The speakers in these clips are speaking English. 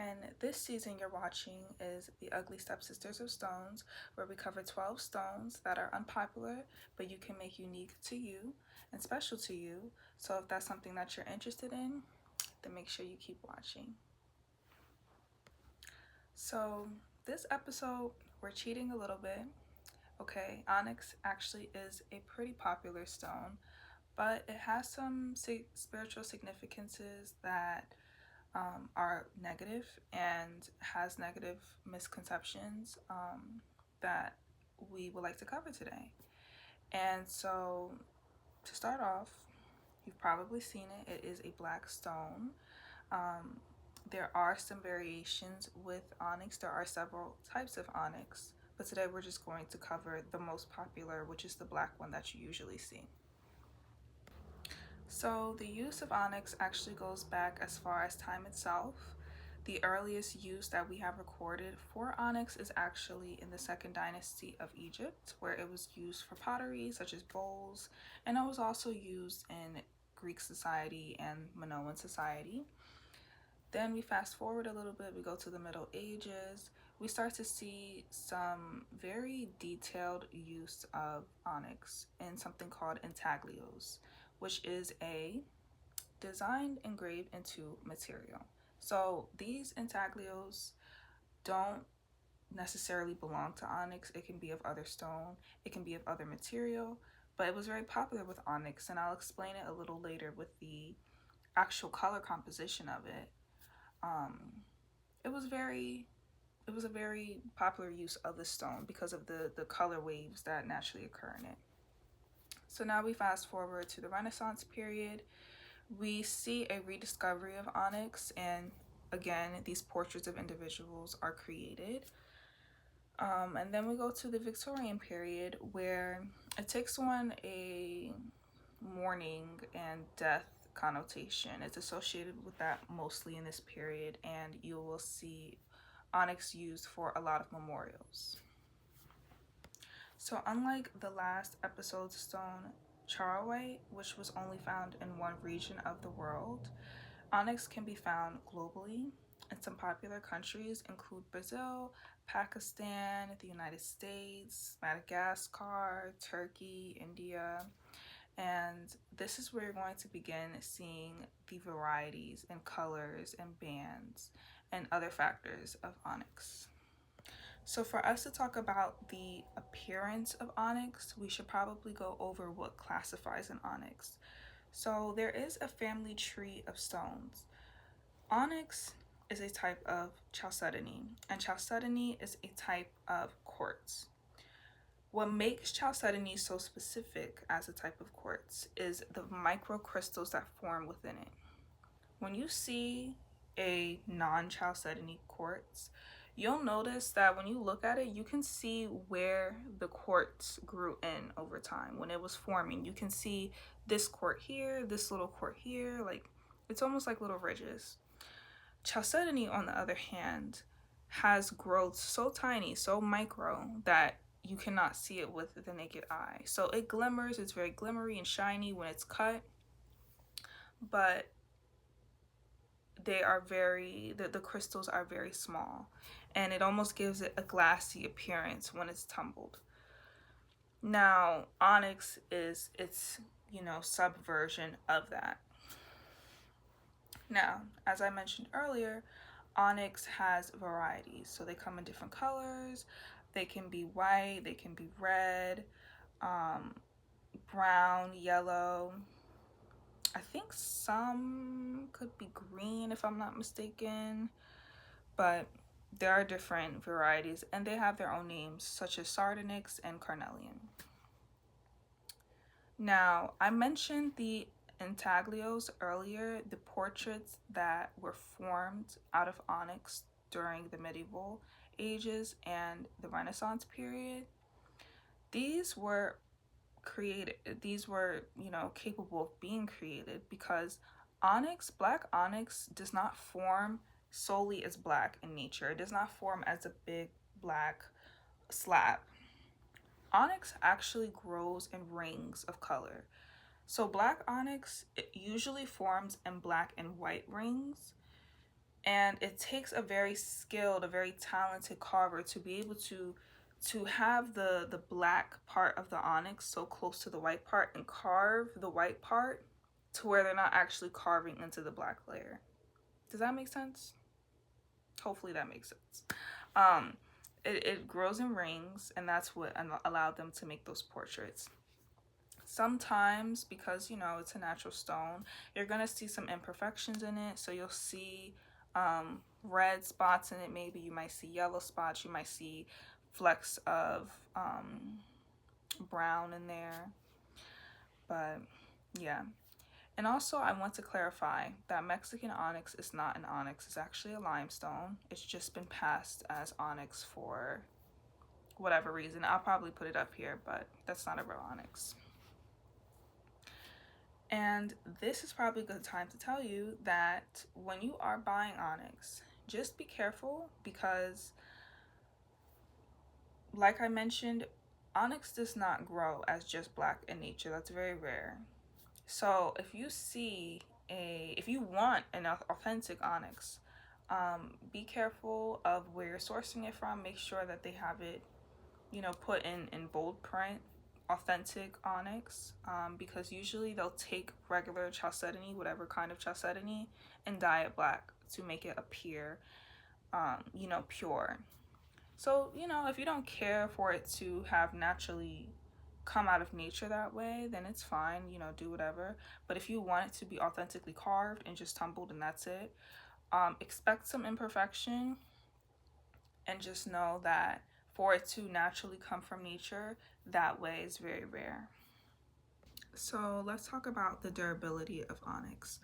and this season you're watching is the Ugly Stepsisters of Stones, where we cover 12 stones that are unpopular, but you can make unique to you and special to you. So if that's something that you're interested in, then make sure you keep watching. So this episode, we're cheating a little bit. Okay, onyx actually is a pretty popular stone, but it has some spiritual significances that are negative and has negative misconceptions that we would like to cover today. And so, to start off, you've probably seen it. It is a black stone. Um, there are some variations with onyx. There are several types of onyx, but today we're just going to cover the most popular, which is the black one that you usually see. So the use of onyx actually goes back as far as time itself. The earliest use that we have recorded for onyx is actually in the Second Dynasty of Egypt, where it was used for pottery such as bowls, and it was also used in Greek society and Minoan society. Then we fast forward a little bit, we go to the Middle Ages. We start to see some very detailed use of onyx in something called intaglios, which is a design engraved into material. So these intaglios don't necessarily belong to onyx. It can be of other stone, it can be of other material, but it was very popular with onyx, and I'll explain it a little later with the actual color composition of it. It was a very popular use of the stone because of the color waves that naturally occur in it. So now we fast forward to the Renaissance period. We see a rediscovery of onyx, and again, these portraits of individuals are created. And then we go to the Victorian period, where it takes on a mourning and death connotation. It's associated with that mostly in this period, and you will see onyx used for a lot of memorials. So unlike the last episode's stone, charoite, which was only found in one region of the world, onyx can be found globally, and some popular countries include Brazil, Pakistan, the United States, Madagascar, Turkey, India, and this is where you're going to begin seeing the varieties and colors and bands and other factors of onyx. So for us to talk about the appearance of onyx, we should probably go over what classifies an onyx. So there is a family tree of stones. Onyx is a type of chalcedony, and chalcedony is a type of quartz. What makes chalcedony so specific as a type of quartz is the microcrystals that form within it. When you see a non-chalcedony quartz, you'll notice that when you look at it, you can see where the quartz grew in over time. When it was forming, you can see this quartz here, this little quartz here, like it's almost like little ridges. Chalcedony, on the other hand, has growth so tiny, so micro, that you cannot see it with the naked eye. So it glimmers, it's very glimmery and shiny when it's cut, but they are the crystals are very small, and it almost gives it a glassy appearance when it's tumbled. Now, onyx is its, subversion of that. Now, as I mentioned earlier, onyx has varieties. So they come in different colors. They can be white, they can be red, brown, yellow. I think some could be green if I'm not mistaken, but there are different varieties and they have their own names, such as sardonyx and carnelian. Now, I mentioned the intaglios earlier, the portraits that were formed out of onyx during the medieval ages and the Renaissance period. These were created, capable of being created because black onyx does not form solely as black in nature. It does not form as a big black slab. Onyx actually grows in rings of color. So black onyx, it usually forms in black and white rings. And it takes a very skilled, a very talented carver to be able to have the black part of the onyx so close to the white part and carve the white part to where they're not actually carving into the black layer. Does that make sense? Hopefully that makes sense. Um, it grows in rings, and that's what allowed them to make those portraits. Sometimes, because you know it's a natural stone, you're gonna see some imperfections in it. So you'll see red spots in it. Maybe you might see yellow spots. You might see flecks of brown in there. But yeah. And also, I want to clarify that Mexican onyx is not an onyx. It's actually a limestone. It's just been passed as onyx for whatever reason. I'll probably put it up here, but that's not a real onyx. And this is probably a good time to tell you that when you are buying onyx, just be careful because, like I mentioned, onyx does not grow as just black in nature. That's very rare. So if you want an authentic onyx, be careful of where you're sourcing it from. Make sure that they have it, put in bold print, authentic onyx, because usually they'll take regular chalcedony, whatever kind of chalcedony, and dye it black to make it appear, pure. So, if you don't care for it to have naturally come out of nature that way, then it's fine, do whatever. But if you want it to be authentically carved and just tumbled and that's it, expect some imperfection, and just know that for it to naturally come from nature that way is very rare. So let's talk about the durability of onyx.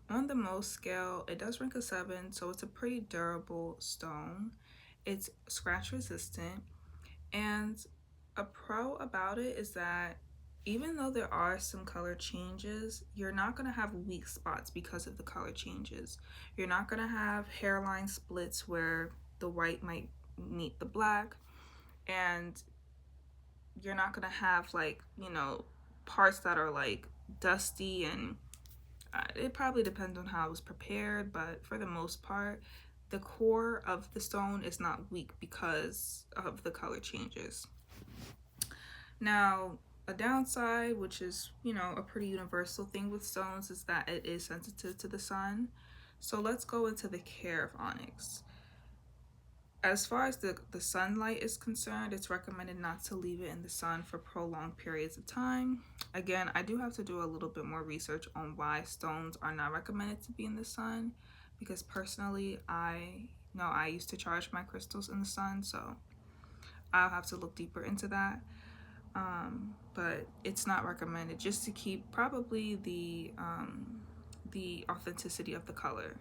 On the Mohs scale, it does rank a 7, so it's a pretty durable stone. It's scratch resistant, and a pro about it is that even though there are some color changes, you're not going to have weak spots because of the color changes. You're not going to have hairline splits where the white might meet the black, and you're not going to have parts that are like dusty, and it probably depends on how it was prepared, but for the most part, the core of the stone is not weak because of the color changes. Now, a downside, which is, a pretty universal thing with stones, is that it is sensitive to the sun. So let's go into the care of onyx. As far as the sunlight is concerned, it's recommended not to leave it in the sun for prolonged periods of time. Again, I do have to do a little bit more research on why stones are not recommended to be in the sun, because personally, I know I used to charge my crystals in the sun, so I'll have to look deeper into that. But it's not recommended, just to keep probably the authenticity of the color.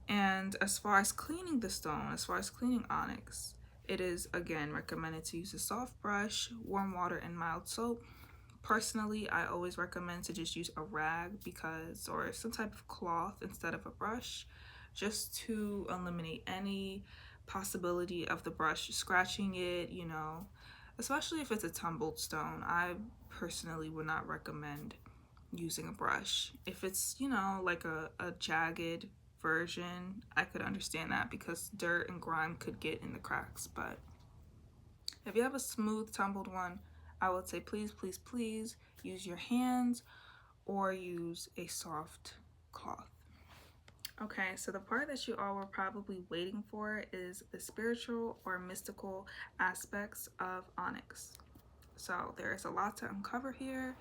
And as far as cleaning the stone, as far as cleaning onyx, it is again recommended to use a soft brush, warm water, and mild soap. Personally, I always recommend to just use a rag or some type of cloth instead of a brush, just to eliminate any possibility of the brush scratching it, especially if it's a tumbled stone. I personally would not recommend using a brush. If it's, like a jagged version, I could understand that because dirt and grime could get in the cracks. But if you have a smooth tumbled one, I would say please use your hands or use a soft cloth. Okay, so the part that you all were probably waiting for is the spiritual or mystical aspects of onyx. So there is a lot to uncover here.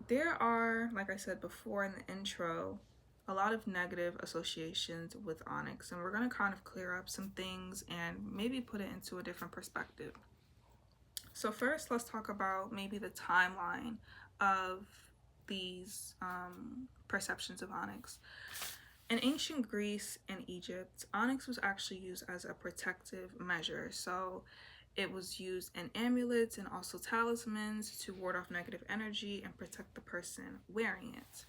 There are, like I said before in the intro, a lot of negative associations with onyx, and we're going to kind of clear up some things and maybe put it into a different perspective. So first, let's talk about maybe the timeline of these perceptions of onyx. In ancient Greece and Egypt, onyx was actually used as a protective measure. So it was used in amulets and also talismans to ward off negative energy and protect the person wearing it.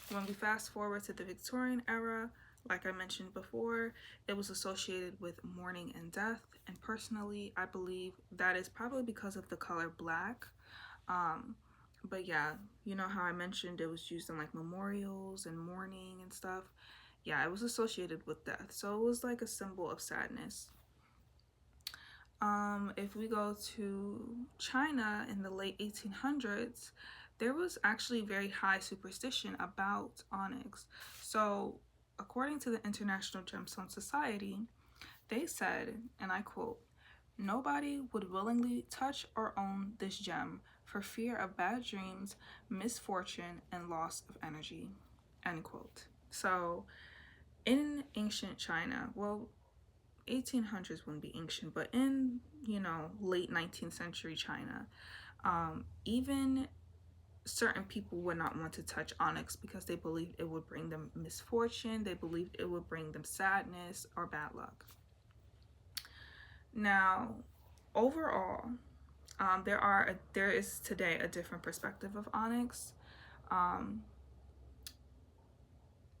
When we fast forward to the Victorian era, like I mentioned before, it was associated with mourning and death. And personally, I believe that is probably because of the color black. But yeah, you know how I mentioned it was used in like memorials and mourning and stuff. Yeah, it was associated with death. So it was like a symbol of sadness. If we go to China in the late 1800s, there was actually very high superstition about onyx. So, according to the International Gemstone Society, they said, and I quote, "Nobody would willingly touch or own this gem for fear of bad dreams, misfortune, and loss of energy." End quote. So, in ancient China, well, 1800s wouldn't be ancient, but in, late 19th century China, even certain people would not want to touch onyx because they believed it would bring them misfortune, they believed it would bring them sadness or bad luck. Now, overall, there is today a different perspective of onyx.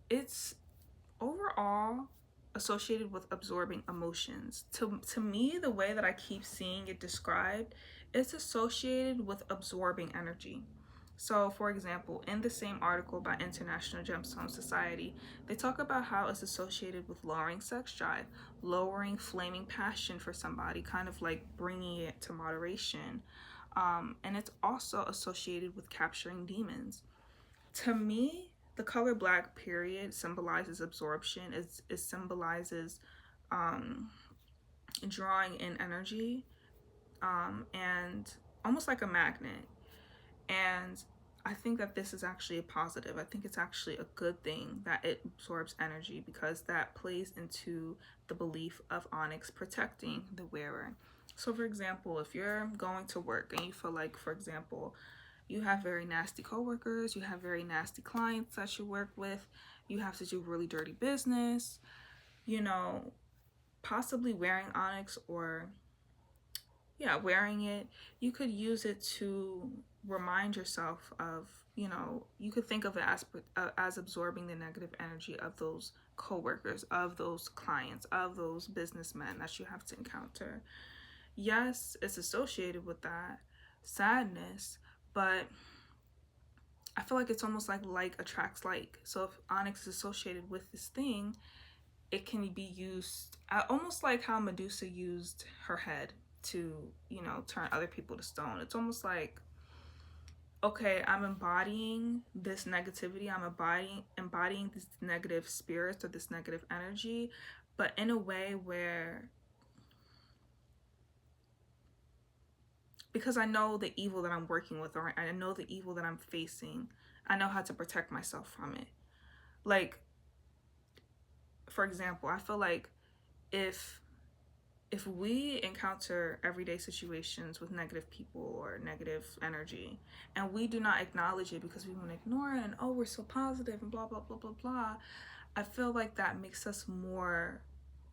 It's overall associated with absorbing emotions. To me, the way that I keep seeing it described, it's associated with absorbing energy. So, for example, in the same article by International Gemstone Society, they talk about how it's associated with lowering sex drive, lowering flaming passion for somebody, kind of like bringing it to moderation. And it's also associated with capturing demons. To me, the color black period symbolizes absorption. It symbolizes drawing in energy, and almost like a magnet. And I think that this is actually a positive. I think it's actually a good thing that it absorbs energy, because that plays into the belief of onyx protecting the wearer. So, for example, if you're going to work and you feel like, for example, you have very nasty coworkers, you have very nasty clients that you work with, you have to do really dirty business, possibly wearing onyx, or wearing it, you could use it to remind yourself of, you could think of it as absorbing the negative energy of those coworkers, of those clients, of those businessmen that you have to encounter. Yes, it's associated with that sadness, but I feel like it's almost like attracts like. So if onyx is associated with this thing, it can be used almost like how Medusa used her head to, turn other people to stone. It's almost like, okay, I'm embodying this negativity, I'm embodying these negative spirits or this negative energy, but in a way where, because I know the evil that I'm working with, or I know the evil that I'm facing, I know how to protect myself from it. Like, for example, I feel like if we encounter everyday situations with negative people or negative energy, and we do not acknowledge it because we want to ignore it, and oh, we're so positive and blah blah blah blah blah, I feel like that makes us more,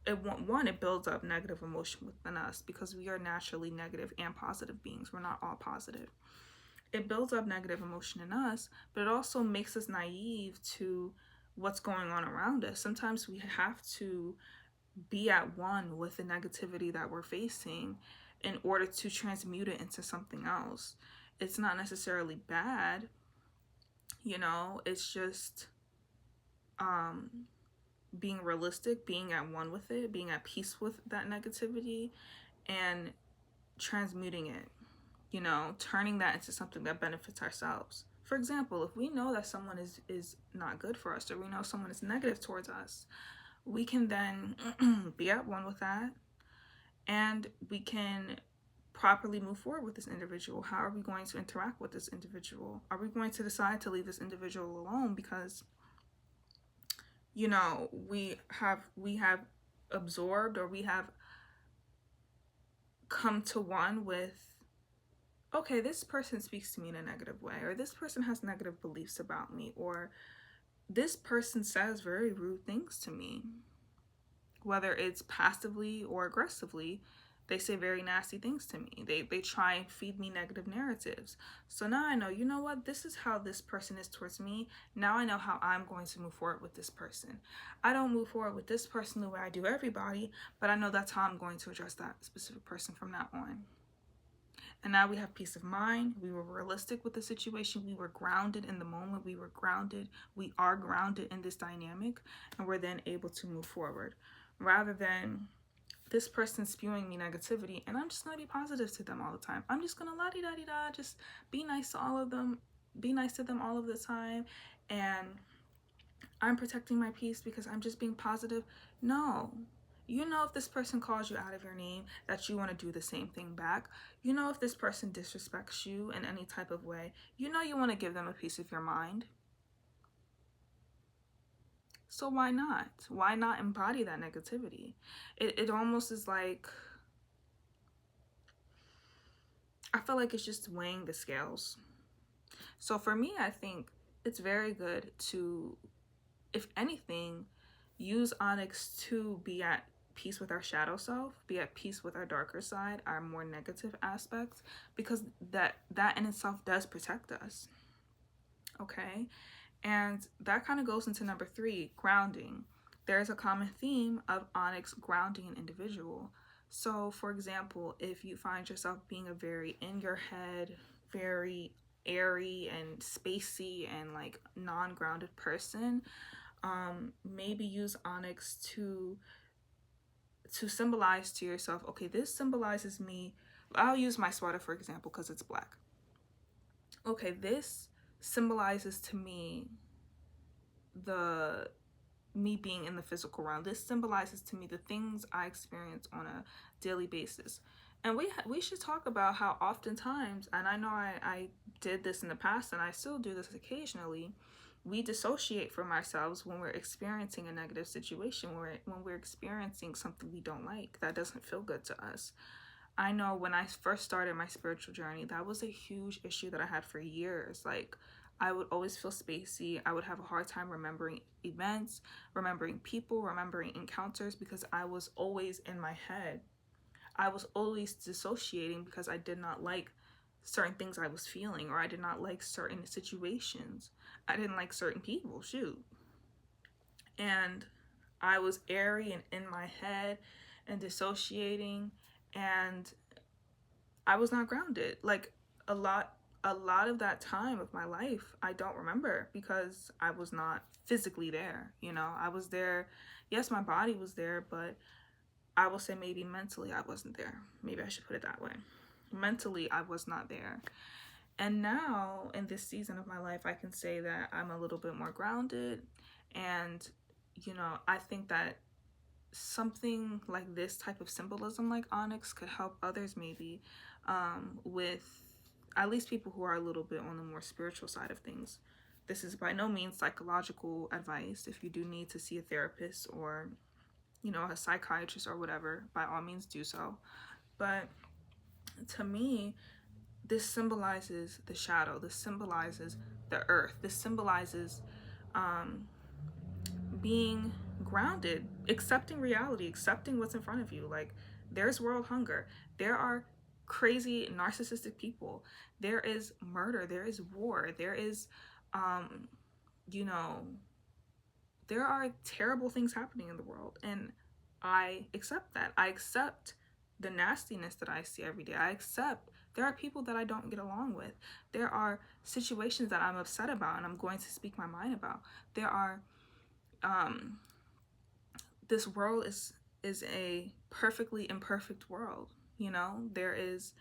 it builds up negative emotion within us, because we are naturally negative and positive beings. We're not all positive. It builds up negative emotion in us, but it also makes us naive to what's going on around us. Sometimes we have to be at one with the negativity that we're facing in order to transmute it into something else. It's not necessarily bad, it's just being realistic, being at one with it, being at peace with that negativity, and transmuting it, turning that into something that benefits ourselves. For example, if we know that someone is not good for us, or we know someone is negative towards us, we can then be at one with that, and we can properly move forward with this individual. How are we going to interact with this individual? Are we going to decide to leave this individual alone because, we have absorbed, or we have come to one with, okay, this person speaks to me in a negative way, or this person has negative beliefs about me, or this person says very rude things to me. Whether it's passively or aggressively, they say very nasty things to me. They try and feed me negative narratives. So now I know, you know what, this is how this person is towards me. Now I know how I'm going to move forward with this person. I don't move forward with this person the way I do everybody, but I know that's how I'm going to address that specific person from now on. And now we have peace of mind. We were realistic with the situation. We were grounded in the moment. We were grounded. We are grounded in this dynamic. And we're then able to move forward. Rather than this person spewing me negativity and I'm just going to be positive to them all the time. I'm just going to la-di-da-di-da, just be nice to all of them. Be nice to them all of the time. And I'm protecting my peace because I'm just being positive. No. You know, if this person calls you out of your name, that you want to do the same thing back. You know, if this person disrespects you in any type of way, you know you want to give them a piece of your mind. So why not? Why not embody that negativity? It almost is like, I feel like it's just weighing the scales. So for me, I think it's very good to, if anything, use Onyx to be at peace with our shadow self, be at peace with our darker side, our more negative aspects, because that in itself does protect us. Okay? And that kind of goes into number 3, grounding. There's a common theme of Onyx grounding an individual. So, for example, if you find yourself being a very in your head, very airy and spacey and like non-grounded person, maybe use Onyx to symbolize to yourself, okay, this symbolizes me. I'll use my sweater for example because it's black. Okay, this symbolizes to me me being in the physical realm. This symbolizes to me the things I experience on a daily basis. And we should talk about how oftentimes, and I know I did this in the past and I still do this occasionally, we dissociate from ourselves when we're experiencing a negative situation, when we're experiencing something we don't like, that doesn't feel good to us. I know when I first started my spiritual journey, that was a huge issue that I had for years. Like, I would always feel spacey. I would have a hard time remembering events, remembering people, remembering encounters, because I was always in my head. I was always dissociating because I did not like certain things I was feeling, or I did not like certain situations. I didn't like certain people, shoot. And I was airy and in my head and dissociating, and I was not grounded. Like, a lot of that time of my life I don't remember because I was not physically there. You know, I was there, yes, my body was there, but I will say maybe mentally I wasn't there. Maybe I should put it that way. Mentally I was not there. And now in this season of my life, I can say that I'm a little bit more grounded. And you know, I think that something like this type of symbolism like Onyx could help others, maybe with at least people who are a little bit on the more spiritual side of things. This is by no means psychological advice. If you do need to see a therapist or, you know, a psychiatrist or whatever, by all means do so. But to me, this symbolizes the shadow. This symbolizes the earth. This symbolizes being grounded, accepting reality, accepting what's in front of you. Like, there's world hunger. There are crazy narcissistic people. There is murder. There is war. There is, you know, there are terrible things happening in the world. And I accept that. I accept the nastiness that I see every day. I accept there are people that I don't get along with. There are situations that I'm upset about and I'm going to speak my mind about. There are this world is a perfectly imperfect world. You know, there is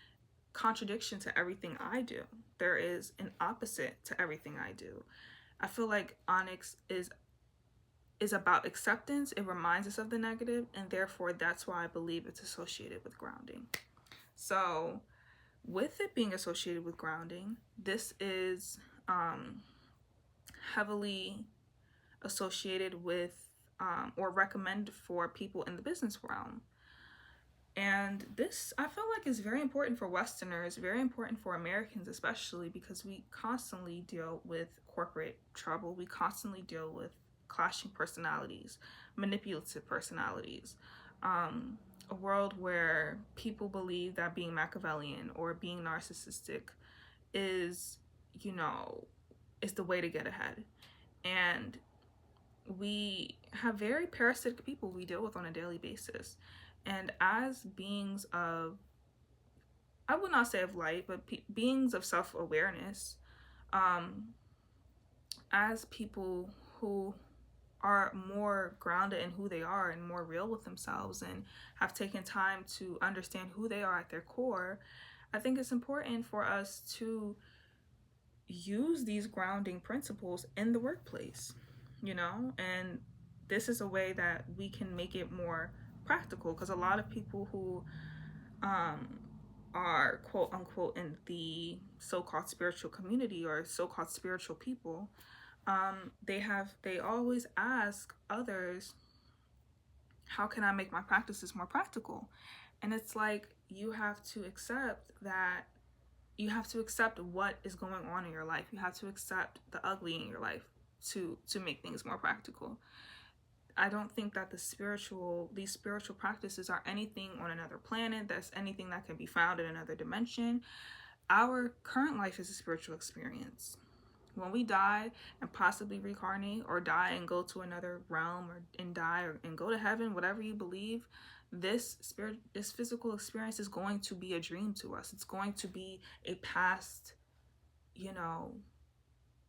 contradiction to everything I do. There is an opposite to everything I do. I feel like Onyx is about acceptance. It reminds us of the negative, and therefore that's why I believe it's associated with grounding. So with it being associated with grounding, this is heavily associated with or recommended for people in the business realm. And this, I feel like, is very important for Westerners, very important for Americans especially, because we constantly deal with corporate trouble. We constantly deal with clashing personalities, manipulative personalities, a world where people believe that being Machiavellian or being narcissistic is, you know, is the way to get ahead. And we have very parasitic people we deal with on a daily basis. And as beings of I would not say of light, but beings of self-awareness, as people who are more grounded in who they are and more real with themselves and have taken time to understand who they are at their core, I think it's important for us to use these grounding principles in the workplace, and this is a way that we can make it more practical, because a lot of people who are quote unquote in the so-called spiritual community or so-called spiritual people, they always ask others, how can I make my practices more practical? And it's like, you have to accept what is going on in your life. You have to accept the ugly in your life to make things more practical. I don't think that these spiritual practices are anything on another planet, that's anything that can be found in another dimension. Our current life is a spiritual experience. When we die and possibly reincarnate, or die and go to another realm, and die and go to heaven, whatever you believe, this physical experience is going to be a dream to us. It's going to be a past,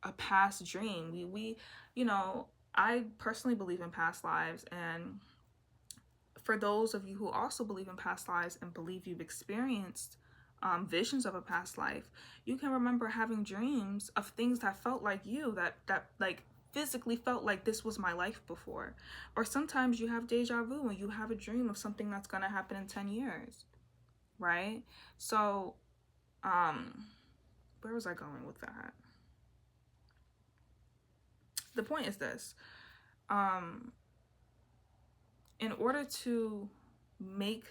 a past dream. We I personally believe in past lives, and for those of you who also believe in past lives and believe you've experienced visions of a past life, you can remember having dreams of things that felt like you, that like physically felt like this was my life before. Or sometimes you have deja vu when you have a dream of something that's going to happen in 10 years, right? So where was I going with that? The point is this: in order to make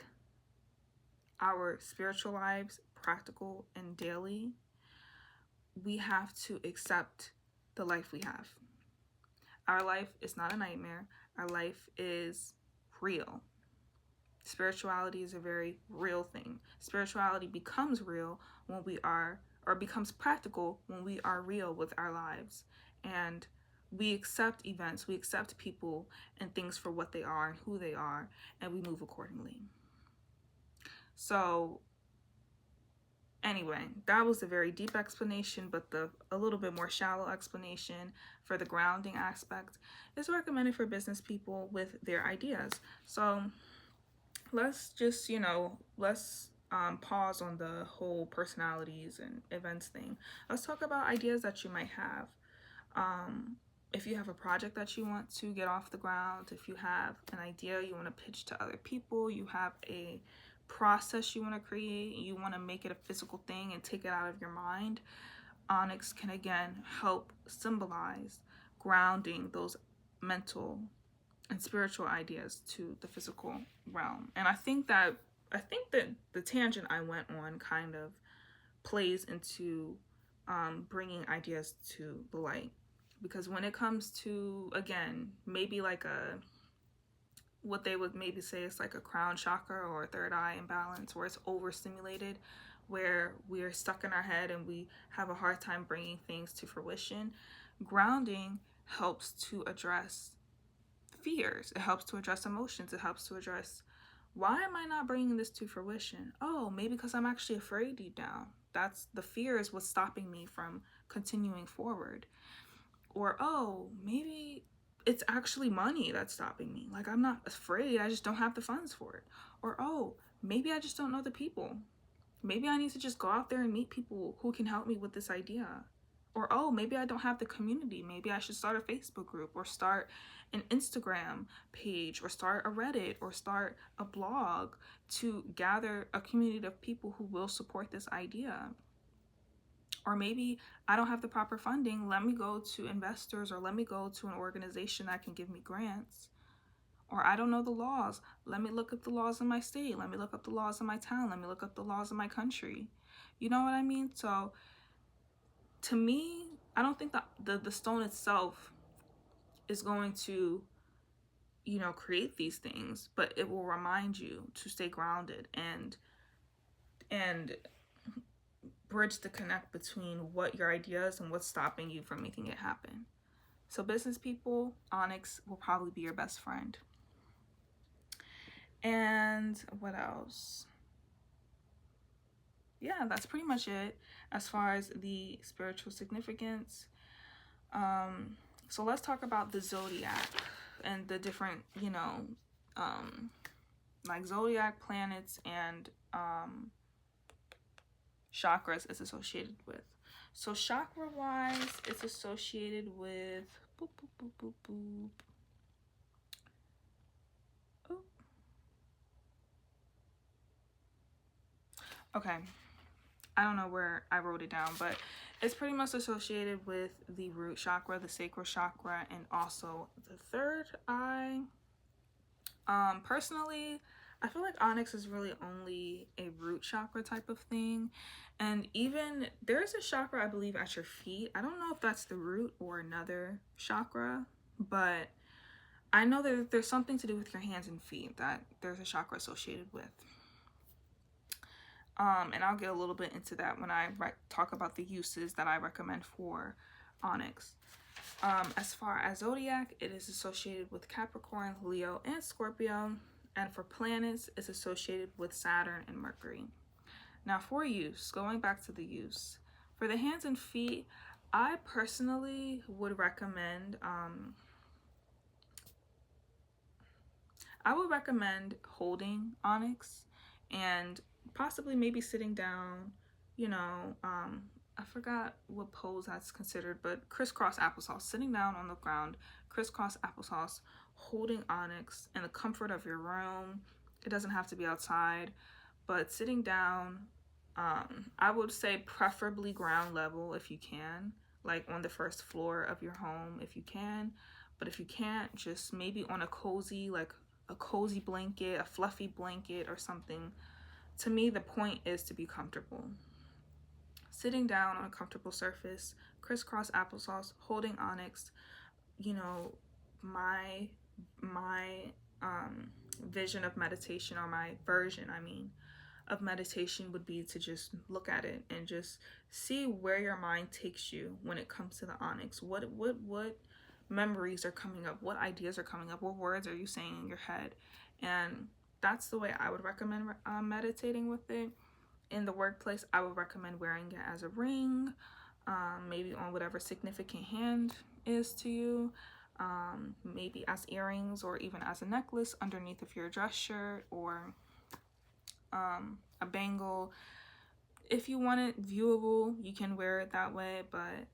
our spiritual lives practical and daily, we have to accept the life we have. Our life is not a nightmare. Our life is real. Spirituality is a very real thing. Spirituality becomes real when we are, or becomes practical when we are real with our lives. And we accept events, we accept people and things for what they are and who they are, and we move accordingly. So anyway, that was a very deep explanation, but a little bit more shallow explanation for the grounding aspect is recommended for business people with their ideas. So let's just, pause on the whole personalities and events thing. Let's talk about ideas that you might have. If you have a project that you want to get off the ground, if you have an idea you want to pitch to other people, you have a process you want to create, you want to make it a physical thing and take it out of your mind, Onyx can again help symbolize grounding those mental and spiritual ideas to the physical realm. And I think that the tangent I went on kind of plays into bringing ideas to the light. Because when it comes to, again, maybe like what they would maybe say is like a crown chakra or a third eye imbalance, where it's overstimulated, where we are stuck in our head and we have a hard time bringing things to fruition, grounding helps to address fears. It helps to address emotions. It helps to address, why am I not bringing this to fruition? Oh, maybe because I'm actually afraid deep down. That's the fear is what's stopping me from continuing forward. Or, oh, maybe it's actually money that's stopping me. Like, I'm not afraid, I just don't have the funds for it. Or, oh, maybe I just don't know the people. Maybe I need to just go out there and meet people who can help me with this idea. Or, oh, maybe I don't have the community. Maybe I should start a Facebook group, or start an Instagram page, or start a Reddit, or start a blog to gather a community of people who will support this idea. Or maybe I don't have the proper funding. Let me go to investors, or let me go to an organization that can give me grants. Or I don't know the laws. Let me look up the laws in my state. Let me look up the laws in my town. Let me look up the laws in my country. You know what I mean? So to me, I don't think that the stone itself is going to, create these things, but it will remind you to stay grounded and bridge the connect between what your idea is and what's stopping you from making it happen. So business people, Onyx will probably be your best friend. And what else? yeah, that's pretty much it as far as the spiritual significance. So let's talk about the zodiac and the different, like zodiac planets and chakras it's associated with. So chakra wise, it's associated with boop, boop, boop, boop, boop. Oh. Okay, I don't know where I wrote it down, but it's pretty much associated with the root chakra, the sacral chakra, and also the third eye. Personally, I feel like Onyx is really only a root chakra type of thing. And even there's a chakra, I believe, at your feet. I don't know if that's the root or another chakra, but I know that there's something to do with your hands and feet that there's a chakra associated with. And I'll get a little bit into that when I talk about the uses that I recommend for Onyx. As far as zodiac, it is associated with Capricorn, Leo, and Scorpio. And for planets, it's associated with Saturn and Mercury. Now for use, going back to the use, for the hands and feet, I personally would recommend, holding Onyx and possibly maybe sitting down, I forgot what pose that's considered, but crisscross applesauce, sitting down on the ground, crisscross applesauce, holding Onyx in the comfort of your room. It doesn't have to be outside, but sitting down, I would say preferably ground level if you can, like on the first floor of your home if you can. But if you can't, just maybe on a cozy blanket, a fluffy blanket or something. To me, the point is to be comfortable. Sitting down on a comfortable surface, crisscross applesauce, holding Onyx, my vision of meditation, or my version, of meditation would be to just look at it and just see where your mind takes you when it comes to the Onyx. What memories are coming up? What ideas are coming up? What words are you saying in your head? And that's the way I would recommend meditating with it. In the workplace, I would recommend wearing it as a ring, maybe on whatever significant hand is to you, maybe as earrings or even as a necklace underneath of your dress shirt, or a bangle. If you want it viewable, you can wear it that way, but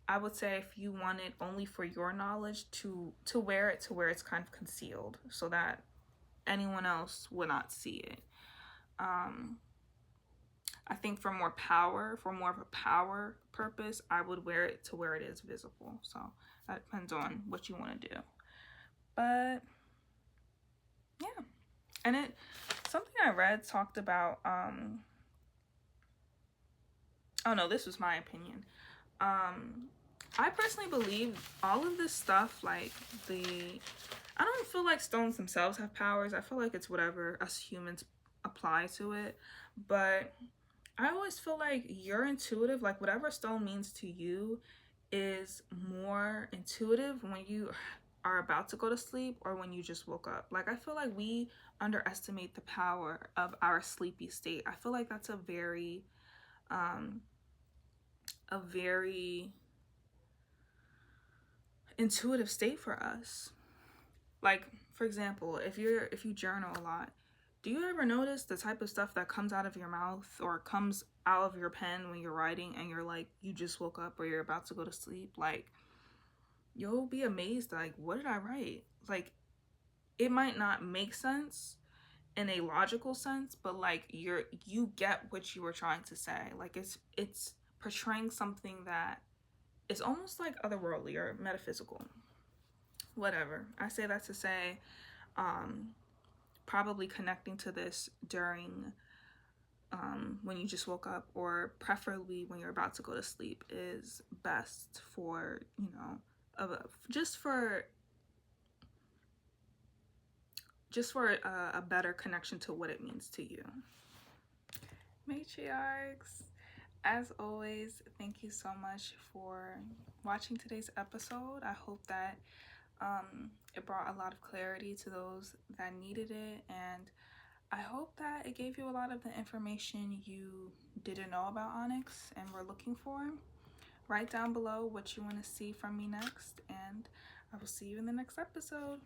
I would say if you want it only for your knowledge, to wear it to where it's kind of concealed so that anyone else would not see it. I think for more of a power purpose, I would wear it to where it is visible. So that depends on what you want to do. But yeah. And something I read talked about, oh no, this was my opinion. I personally believe all of this stuff, like I don't feel like stones themselves have powers. I feel like it's whatever us humans apply to it. But I always feel like you're intuitive, like whatever stone means to you is more intuitive when you are about to go to sleep or when you just woke up. Like I feel like we underestimate the power of our sleepy state. I feel like that's a very intuitive state for us. Like for example, if you journal a lot, do you ever notice the type of stuff that comes out of your mouth or comes out of your pen when you're writing and you're like, you just woke up or you're about to go to sleep? Like, you'll be amazed, like, what did I write? Like, it might not make sense in a logical sense, but like you get what you were trying to say. Like it's portraying something that is almost like otherworldly or metaphysical. Whatever. I say that to say, probably connecting to this during when you just woke up, or preferably when you're about to go to sleep, is best for, just for a better connection to what it means to you. Matriarchs, as always, thank you so much for watching today's episode. I hope that it brought a lot of clarity to those that needed it, and I hope that it gave you a lot of the information you didn't know about Onyx and were looking for. Write down below what you want to see from me next, and I will see you in the next episode.